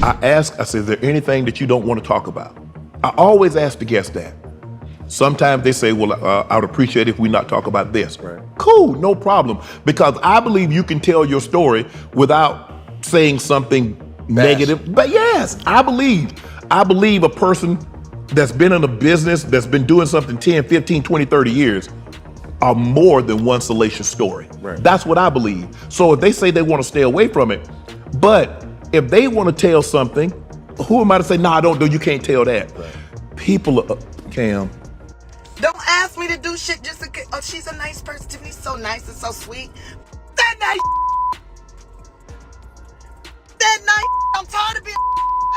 I said, is there anything that you don't want to talk about? I always ask the guest that. Sometimes they say, well, I would appreciate if we not talk about this. Right. Cool, no problem. Because I believe you can tell your story without saying something negative. But yes, I believe a person that's been in a business, that's been doing something 10, 15, 20, 30 years are more than one salacious story. Right. That's what I believe. So if they say they want to stay away from it, but if they want to tell something, who am I to say, nah, don't do, you can't tell that. Right. People are, Cam. Don't ask me to do shit just to get, oh, she's a nice person. Tiffany's so nice and so sweet. That nice. That nice. I'm tired of being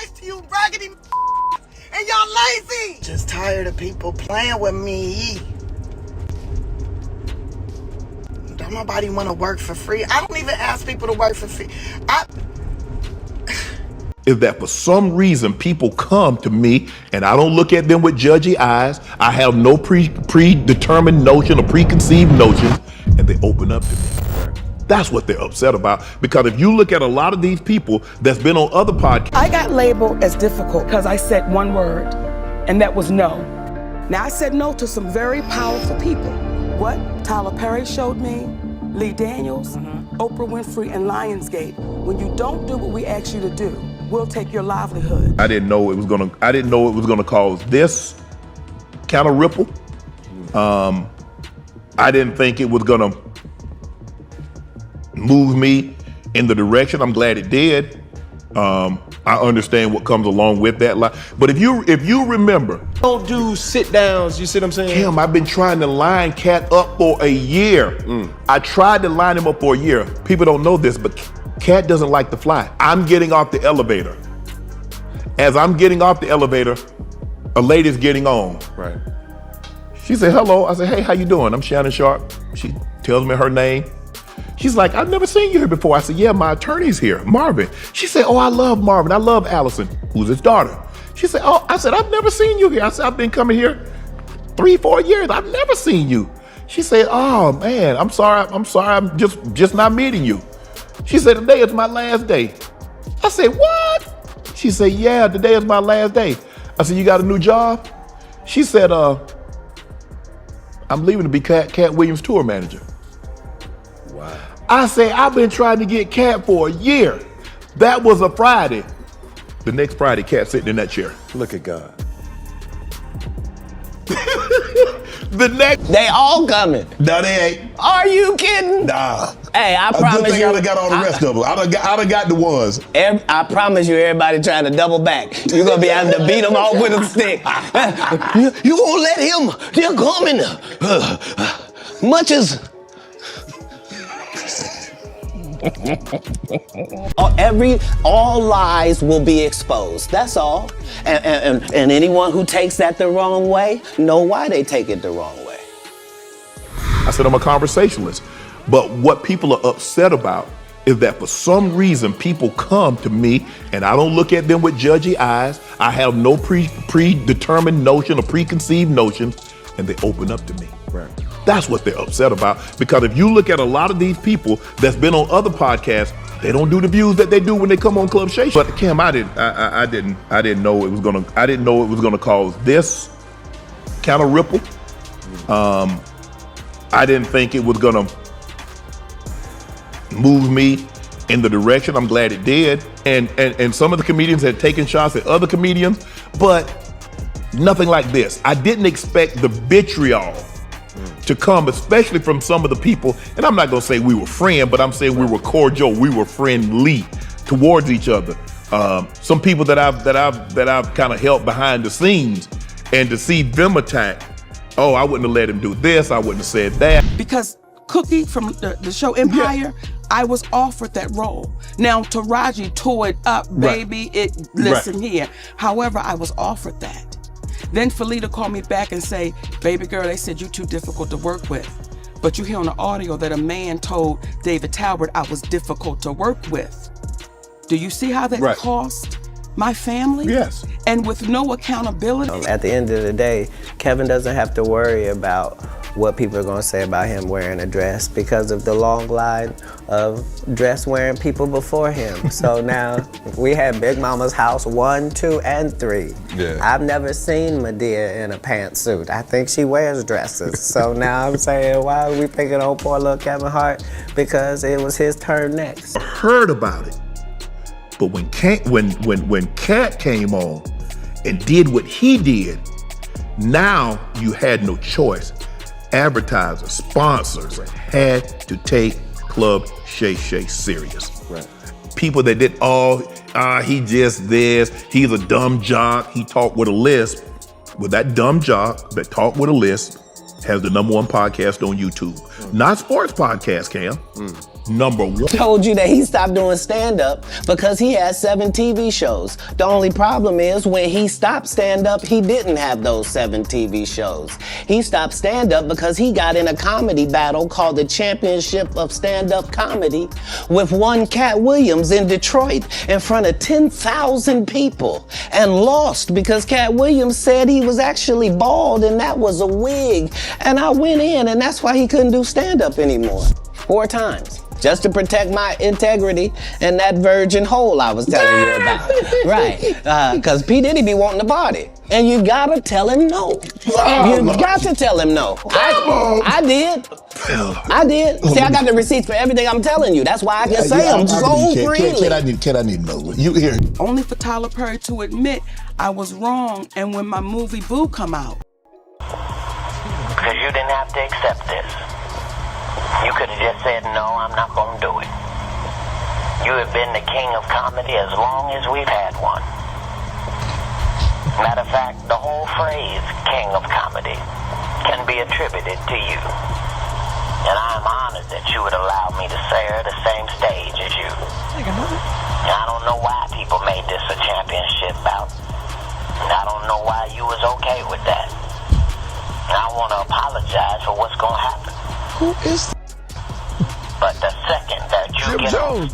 nice to you, raggedy and y'all lazy. Just tired of people playing with me. Don't nobody want to work for free. I don't even ask people to work for free. Is that for some reason people come to me and I don't look at them with judgy eyes. I have no predetermined notion or preconceived notion, and they open up to me. That's what they're upset about. Because if you look at a lot of these people that's been on other podcasts. I got labeled as difficult because I said one word, and that was no. Now I said no to some very powerful people. What Tyler Perry showed me, Lee Daniels, Oprah Winfrey, and Lionsgate. When you don't do what we ask you to do, we'll take your livelihood. I didn't know it was gonna cause this kind of ripple. I didn't think it was gonna move me in the direction. I'm glad it did. I understand what comes along with that. But if you remember, don't do sit downs. You see what I'm saying? Kim, I've been trying to line Cat up for a year. I tried to line him up for a year. People don't know this, but Cat doesn't like to fly. I'm getting off the elevator. As I'm getting off the elevator, a lady's getting on. Right. She said, hello. I said, hey, how you doing? I'm Shannon Sharpe. She tells me her name. She's like, I've never seen you here before. I said, yeah, my attorney's here, Marvin. She said, oh, I love Marvin. I love Allison, who's his daughter. She said, oh, I said, I've never seen you here. I said, I've been coming here 3-4 years. I've never seen you. She said, oh man, I'm sorry. I'm just not meeting you. She said, today is my last day. I said, what? She said, yeah, today is my last day. I said, you got a new job? She said, I'm leaving to be Cat Williams' tour manager. Wow. I said, I've been trying to get Cat for a year. That was a Friday. The next Friday, Cat sitting in that chair. Look at God. They all coming. No, they ain't. Are you kidding? Nah. Hey, I promise good thing you. I done got all the rest of them. I done got the ones. I promise you, everybody trying to double back. You're gonna be having to beat them off with a stick. You won't let him. They're coming. Much as. All lies will be exposed. That's all. And anyone who takes that the wrong way, know why they take it the wrong way. I said, I'm a conversationalist. But what people are upset about is that for some reason people come to me and I don't look at them with judgy eyes. I have no predetermined notion or preconceived notions, and they open up to me. Right. That's what they're upset about. Because if you look at a lot of these people that's been on other podcasts, they don't do the views that they do when they come on Club Shay. But Kim, I didn't know it was gonna cause this kind of ripple. I didn't think it was gonna move me in the direction. I'm glad it did. And some of the comedians had taken shots at other comedians, but nothing like this. I didn't expect the vitriol to come, especially from some of the people, and I'm not gonna say we were friends, but I'm saying we were cordial, we were friendly towards each other. Some people that I've kind of helped behind the scenes, and to see them attack, oh, I wouldn't have let him do this, I wouldn't have said that. Because Cookie from the show Empire, I was offered that role. Now Taraji tore it up, baby, listen here. However, I was offered that. Then Felita called me back and say, baby girl, they said you're too difficult to work with. But you hear on the audio that a man told David Talbert I was difficult to work with. Do you see how that cost my family? Yes. And with no accountability. At the end of the day, Kevin doesn't have to worry about what people are going to say about him wearing a dress because of the long line of dress wearing people before him. So now we had Big Mama's house 1, 2, and 3. Yeah. I've never seen Medea in a pantsuit. I think she wears dresses. So now I'm saying, why are we picking on poor little Kevin Hart? Because it was his turn next. Heard about it, but when Cat came on and did what he did, now you had no choice. Advertisers, sponsors had to take Club Shay Shay serious. Right. People that did, he just this, he's a dumb jock, he talked with a lisp. Well, that dumb jock that talked with a lisp has the #1 podcast on YouTube. Not sports podcast, Cam. #1. Told you that he stopped doing stand-up because he had 7 TV shows. The only problem is when he stopped stand-up, he didn't have those 7 TV shows. He stopped stand-up because he got in a comedy battle called the Championship of Stand-Up Comedy with one Cat Williams in Detroit in front of 10,000 people and lost because Cat Williams said he was actually bald and that was a wig. And I went in and that's why he couldn't do stand-up anymore. 4 times. Just to protect my integrity and that virgin hole I was telling you about. Right. Because P. Diddy be wanting to party. And you gotta tell him no. You got to tell him no. I did. I did. See, I got the receipts for everything I'm telling you. That's why I can say them so freely. Can I need to know? You hear? Only for Tyler Perry to admit I was wrong, and when my movie Boo come out. Because you didn't have to accept this. You could have just said, no, I'm not going to do it. You have been the king of comedy as long as we've had one. Matter of fact, the whole phrase, king of comedy, can be attributed to you. And I am honored that you would allow me to share the same stage as you. And I don't know why people made this a championship bout. And I don't know why you was okay with that. And I want to apologize for what's going to happen. Who is? But the second that you get off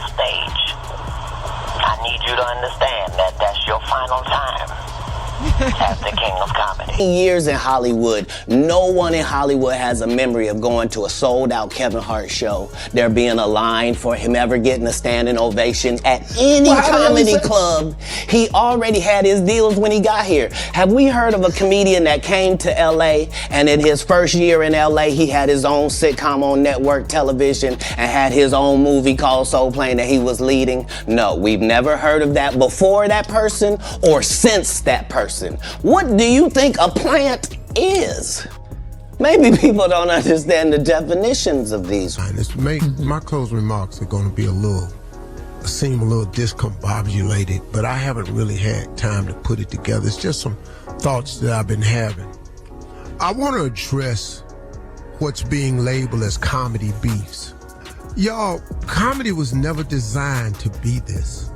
stage, I need you to understand that that's your final time as the king of comedy. Years in Hollywood, no one in Hollywood has a memory of going to a sold-out Kevin Hart show, there being a line for him ever getting a standing ovation at any comedy club. He already had his deals when he got here. Have we heard of a comedian that came to LA and in his first year in LA, he had his own sitcom on network television and had his own movie called Soul Plane that he was leading? No, we've never heard of that before that person or since that person. What do you think a plant is? Maybe people don't understand the definitions of these. My closing remarks are going to be seem a little discombobulated, but I haven't really had time to put it together. It's just some thoughts that I've been having. I want to address what's being labeled as comedy beefs. Y'all, comedy was never designed to be this.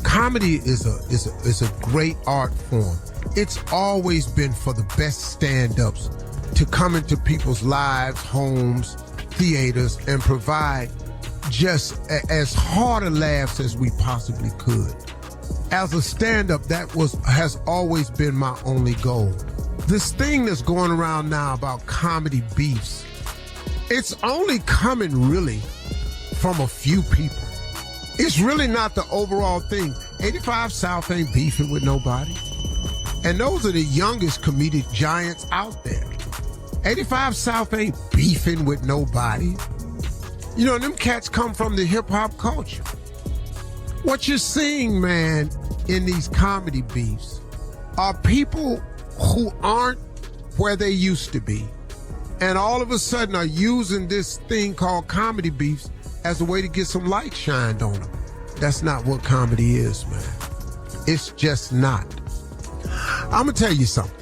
Comedy is a great art form. It's always been for the best stand-ups to come into people's lives, homes, theaters, and provide just as hard a laughs as we possibly could. As a stand-up, that has always been my only goal. This thing that's going around now about comedy beefs, it's only coming really from a few people. It's really not the overall thing. 85 South ain't beefing with nobody. And those are the youngest comedic giants out there. 85 South ain't beefing with nobody. You know, them cats come from the hip hop culture. What you're seeing, man, in these comedy beefs are people who aren't where they used to be. And all of a sudden are using this thing called comedy beefs as a way to get some light shined on them. That's not what comedy is, man. It's just not. I'm gonna tell you something.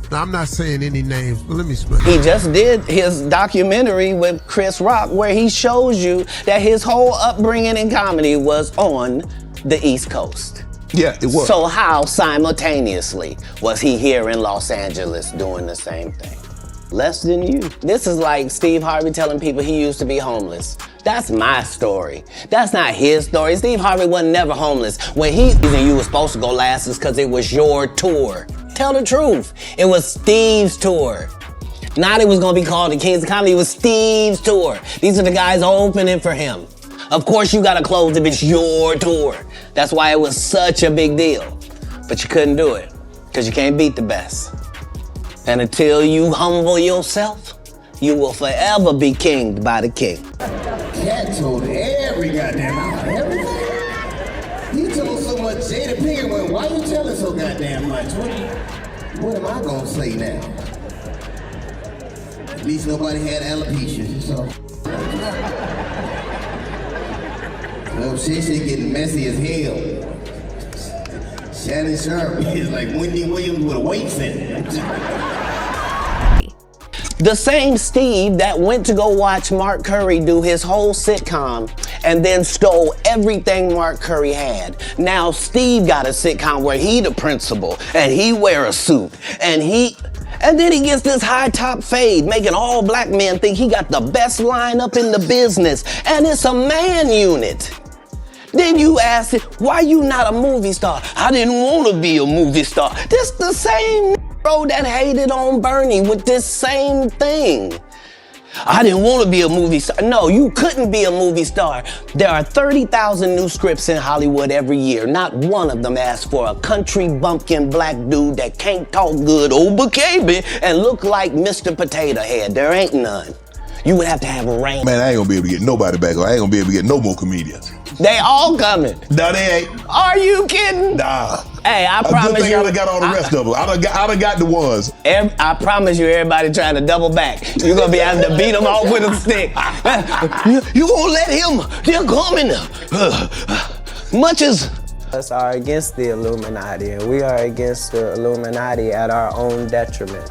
Now, I'm not saying any names, but let me explain. He just did his documentary with Chris Rock where he shows you that his whole upbringing in comedy was on the East Coast. Yeah, it was. So how simultaneously was he here in Los Angeles doing the same thing? Less than you. This is like Steve Harvey telling people he used to be homeless. That's my story. That's not his story. Steve Harvey wasn't never homeless. When you were supposed to go last is because it was your tour. Tell the truth. It was Steve's tour. Not it was gonna be called the Kings of Comedy, it was Steve's tour. These are the guys opening for him. Of course you gotta close if it's your tour. That's why it was such a big deal. But you couldn't do it, because you can't beat the best. And until you humble yourself, you will forever be kinged by the king. Cat told every goddamn out, everything. He told so much, Jada Pinkett went, why you telling so goddamn much? What am I gonna say now? At least nobody had alopecia, so. Well, Shay Shay getting messy as hell. Shannon Sharpe is like Wendy Williams with a weight center. The same Steve that went to go watch Mark Curry do his whole sitcom and then stole everything Mark Curry had. Now Steve got a sitcom where he the principal and he wear a suit and then he gets this high top fade, making all black men think he got the best lineup in the business, and it's a man unit. Then you ask him, why you not a movie star? I didn't want to be a movie star. This the same bro that hated on Bernie with this same thing. I didn't want to be a movie star. No, you couldn't be a movie star. There are 30,000 new scripts in Hollywood every year. Not one of them asks for a country bumpkin black dude that can't talk good over KB and look like Mr. Potato Head. There ain't none. You would have to have a range. Man, I ain't gonna be able to get nobody back. I ain't gonna be able to get no more comedians. They all coming. No, they ain't. Are you kidding? Nah. Hey, I promise you. you. I done got all the rest of them. I done got the ones. I promise you, everybody trying to double back. You're gonna be having to beat them off with a stick. You gonna let him? They're coming. Much as us are against the Illuminati, and we are against the Illuminati at our own detriment.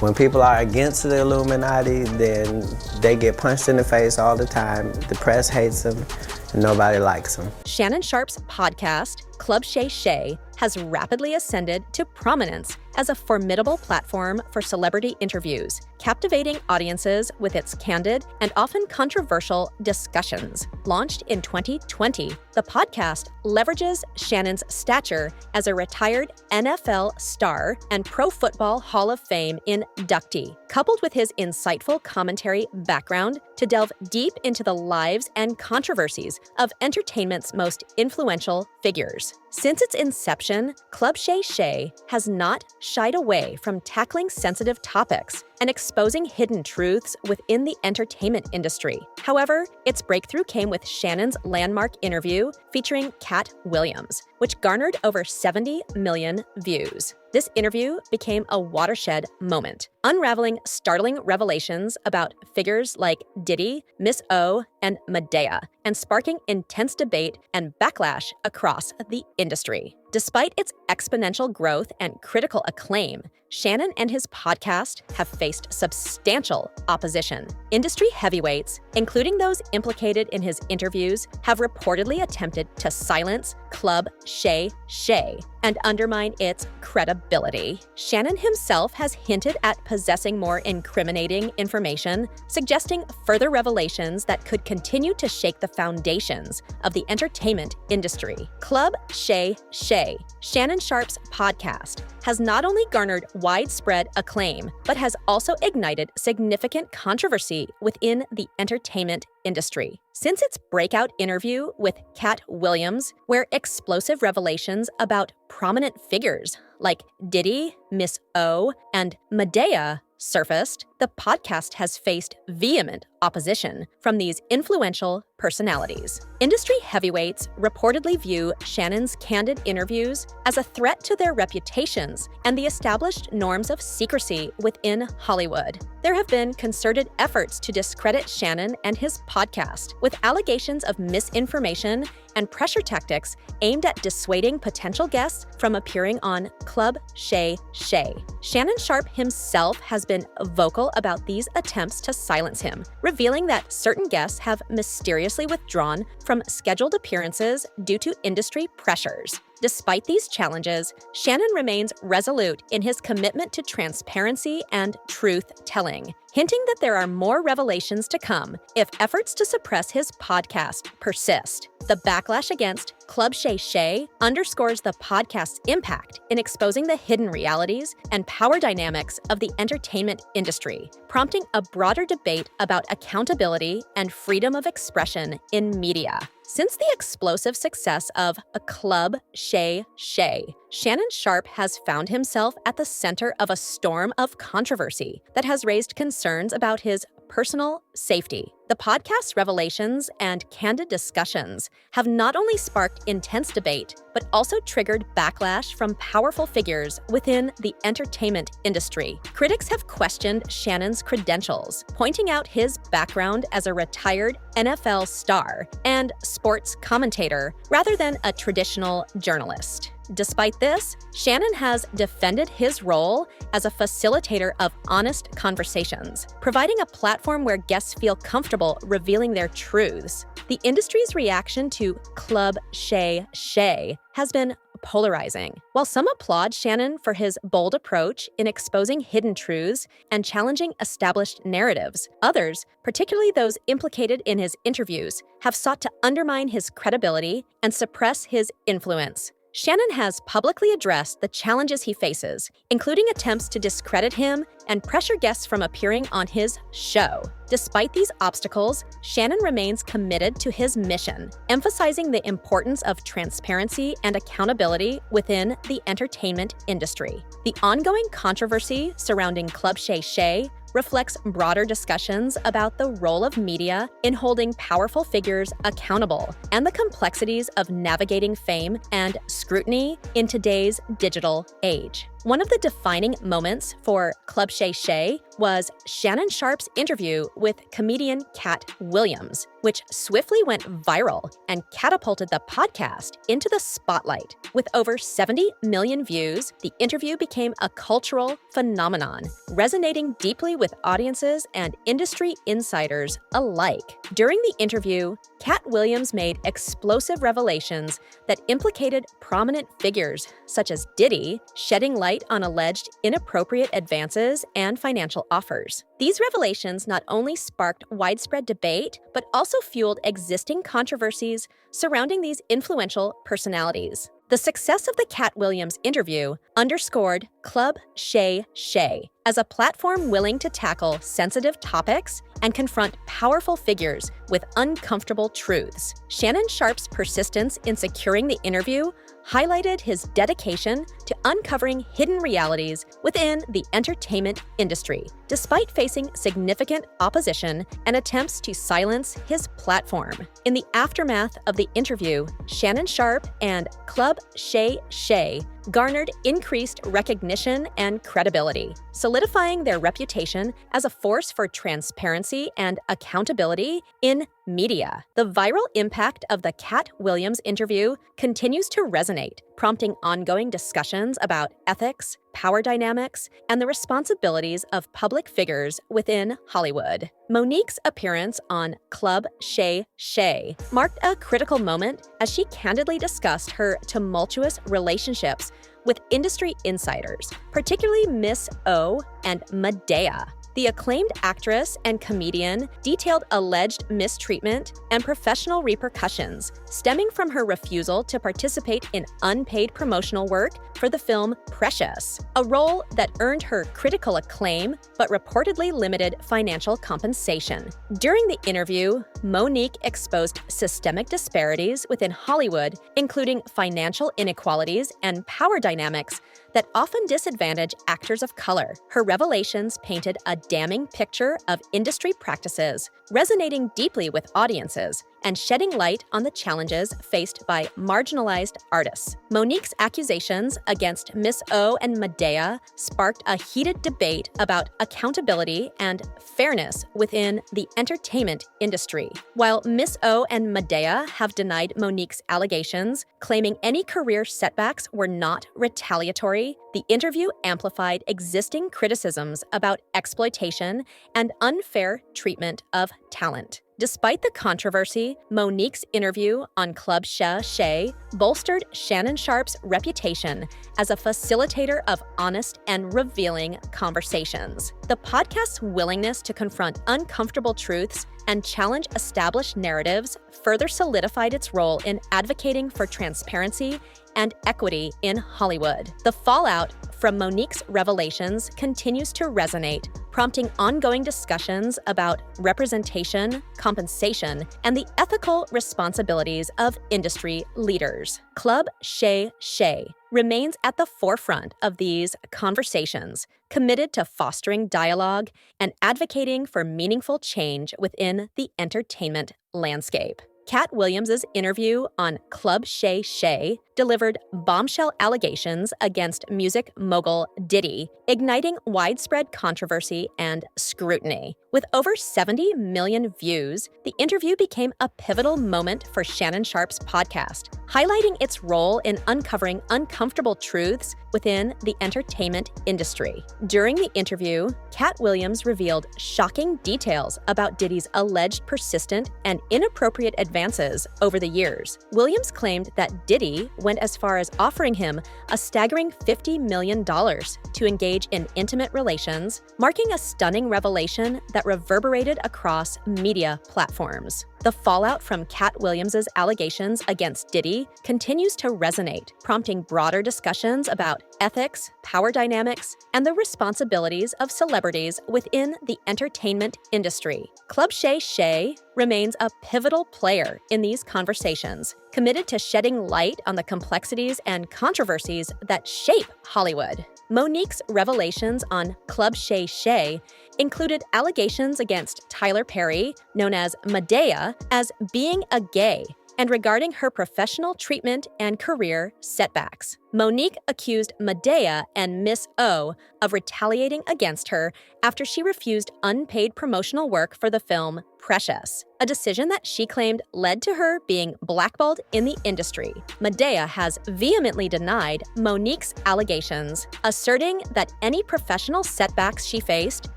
When people are against the Illuminati, then they get punched in the face all the time. The press hates them, and nobody likes them. Shannon Sharpe's podcast, Club Shay Shay, has rapidly ascended to prominence as a formidable platform for celebrity interviews, captivating audiences with its candid and often controversial discussions. Launched in 2020, the podcast leverages Shannon's stature as a retired NFL star and Pro Football Hall of Fame inductee, coupled with his insightful commentary background to delve deep into the lives and controversies of entertainment's most influential figures. Since its inception, Club Shay Shay has not shied away from tackling sensitive topics and exposing hidden truths within the entertainment industry. However, its breakthrough came with Shannon's landmark interview featuring Cat Williams, which garnered over 70 million views. This interview became a watershed moment, unraveling startling revelations about figures like Diddy, Miss O, and Medea, and sparking intense debate and backlash across the industry. Despite its exponential growth and critical acclaim, Shannon and his podcast have faced substantial opposition. Industry heavyweights, including those implicated in his interviews, have reportedly attempted to silence Club Shay Shay and undermine its credibility. Shannon himself has hinted at possessing more incriminating information, suggesting further revelations that could continue to shake the foundations of the entertainment industry. Club Shay Shay, Shannon Sharpe's podcast, has not only garnered widespread acclaim, but has also ignited significant controversy within the entertainment industry. Since its breakout interview with Cat Williams, where explosive revelations about prominent figures like Diddy, Miss O, and Medea surfaced, the podcast has faced vehement opposition from these influential personalities. Industry heavyweights reportedly view Shannon's candid interviews as a threat to their reputations and the established norms of secrecy within Hollywood. There have been concerted efforts to discredit Shannon and his podcast, with allegations of misinformation and pressure tactics aimed at dissuading potential guests from appearing on Club Shay Shay. Shannon Sharpe himself has been vocal about these attempts to silence him, revealing that certain guests have mysteriously withdrawn from scheduled appearances due to industry pressures. Despite these challenges, Shannon remains resolute in his commitment to transparency and truth-telling, hinting that there are more revelations to come if efforts to suppress his podcast persist. The backlash against Club Shay Shay underscores the podcast's impact in exposing the hidden realities and power dynamics of the entertainment industry, prompting a broader debate about accountability and freedom of expression in media. Since the explosive success of a Club Shay Shay, Shannon Sharpe has found himself at the center of a storm of controversy that has raised concerns about his personal safety. The podcast's revelations and candid discussions have not only sparked intense debate, but also triggered backlash from powerful figures within the entertainment industry. Critics have questioned Shannon's credentials, pointing out his background as a retired NFL star and sports commentator rather than a traditional journalist. Despite this, Shannon has defended his role as a facilitator of honest conversations, providing a platform where guests feel comfortable revealing their truths. The industry's reaction to Club Shay Shay has been polarizing. While some applaud Shannon for his bold approach in exposing hidden truths and challenging established narratives, others, particularly those implicated in his interviews, have sought to undermine his credibility and suppress his influence. Shannon has publicly addressed the challenges he faces, including attempts to discredit him and pressure guests from appearing on his show. Despite these obstacles, Shannon remains committed to his mission, emphasizing the importance of transparency and accountability within the entertainment industry. The ongoing controversy surrounding Club Shay Shay reflects broader discussions about the role of media in holding powerful figures accountable and the complexities of navigating fame and scrutiny in today's digital age. One of the defining moments for Club Shay Shay was Shannon Sharpe's interview with comedian Cat Williams, which swiftly went viral and catapulted the podcast into the spotlight. With over 70 million views, the interview became a cultural phenomenon, resonating deeply with audiences and industry insiders alike. During the interview, Cat Williams made explosive revelations that implicated prominent figures such as Diddy, shedding light on alleged inappropriate advances and financial offers. These revelations not only sparked widespread debate, but also fueled existing controversies surrounding these influential personalities. The success of the Cat Williams interview underscored Club Shay Shay as a platform willing to tackle sensitive topics and confront powerful figures with uncomfortable truths. Shannon Sharpe's persistence in securing the interview highlighted his dedication to uncovering hidden realities within the entertainment industry, despite facing significant opposition and attempts to silence his platform. In the aftermath of the interview, Shannon Sharpe and Club Shay Shay garnered increased recognition and credibility, solidifying their reputation as a force for transparency and accountability in media. The viral impact of the Cat Williams interview continues to resonate, prompting ongoing discussions about ethics, power dynamics, and the responsibilities of public figures within Hollywood. Monique's appearance on Club Shay Shay marked a critical moment as she candidly discussed her tumultuous relationships with industry insiders, particularly Miss O and Medea. The acclaimed actress and comedian detailed alleged mistreatment and professional repercussions stemming from her refusal to participate in unpaid promotional work for the film Precious, a role that earned her critical acclaim but reportedly limited financial compensation. During the interview, Monique exposed systemic disparities within Hollywood, including financial inequalities and power dynamics that often disadvantage actors of color. Her revelations painted a damning picture of industry practices, resonating deeply with audiences and shedding light on the challenges faced by marginalized artists. Monique's accusations against Miss O and Medea sparked a heated debate about accountability and fairness within the entertainment industry. While Miss O and Medea have denied Monique's allegations, claiming any career setbacks were not retaliatory, the interview amplified existing criticisms about exploitation and unfair treatment of talent. Despite the controversy, Monique's interview on Club Shay Shay bolstered Shannon Sharpe's reputation as a facilitator of honest and revealing conversations. The podcast's willingness to confront uncomfortable truths and challenge established narratives further solidified its role in advocating for transparency and equity in Hollywood. The fallout from Monique's revelations continues to resonate, prompting ongoing discussions about representation, compensation, and the ethical responsibilities of industry leaders. Club Shay Shay remains at the forefront of these conversations, committed to fostering dialogue and advocating for meaningful change within the entertainment landscape. Cat Williams' interview on Club Shay Shay delivered bombshell allegations against music mogul Diddy, igniting widespread controversy and scrutiny. With over 70 million views, the interview became a pivotal moment for Shannon Sharpe's podcast, highlighting its role in uncovering uncomfortable truths within the entertainment industry. During the interview, Cat Williams revealed shocking details about Diddy's alleged persistent and inappropriate advances over the years. Williams claimed that Diddy went as far as offering him a staggering $50 million to engage in intimate relations, marking a stunning revelation that reverberated across media platforms. The fallout from Cat Williams' allegations against Diddy continues to resonate, prompting broader discussions about ethics, power dynamics, and the responsibilities of celebrities within the entertainment industry. Club Shay Shay remains a pivotal player in these conversations, committed to shedding light on the complexities and controversies that shape Hollywood. Monique's revelations on Club Shay Shay included allegations against Tyler Perry, known as Medea, as being a gay, and regarding her professional treatment and career setbacks. Monique accused Medea and Miss O of retaliating against her after she refused unpaid promotional work for the film Precious, a decision that she claimed led to her being blackballed in the industry. Medea has vehemently denied Monique's allegations, asserting that any professional setbacks she faced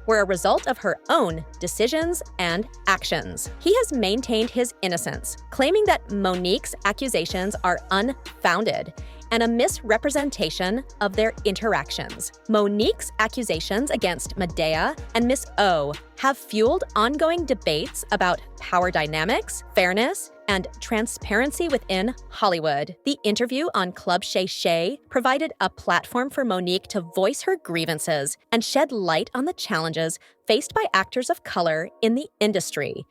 were a result of her own decisions and actions. He has maintained his innocence, claiming that Monique's accusations are unfounded and a misrepresentation of their interactions. Monique's accusations against Medea and Miss O have fueled ongoing debates about power dynamics, fairness, and transparency within Hollywood. The interview on Club Shay Shay provided a platform for Monique to voice her grievances and shed light on the challenges faced by actors of color in the industry,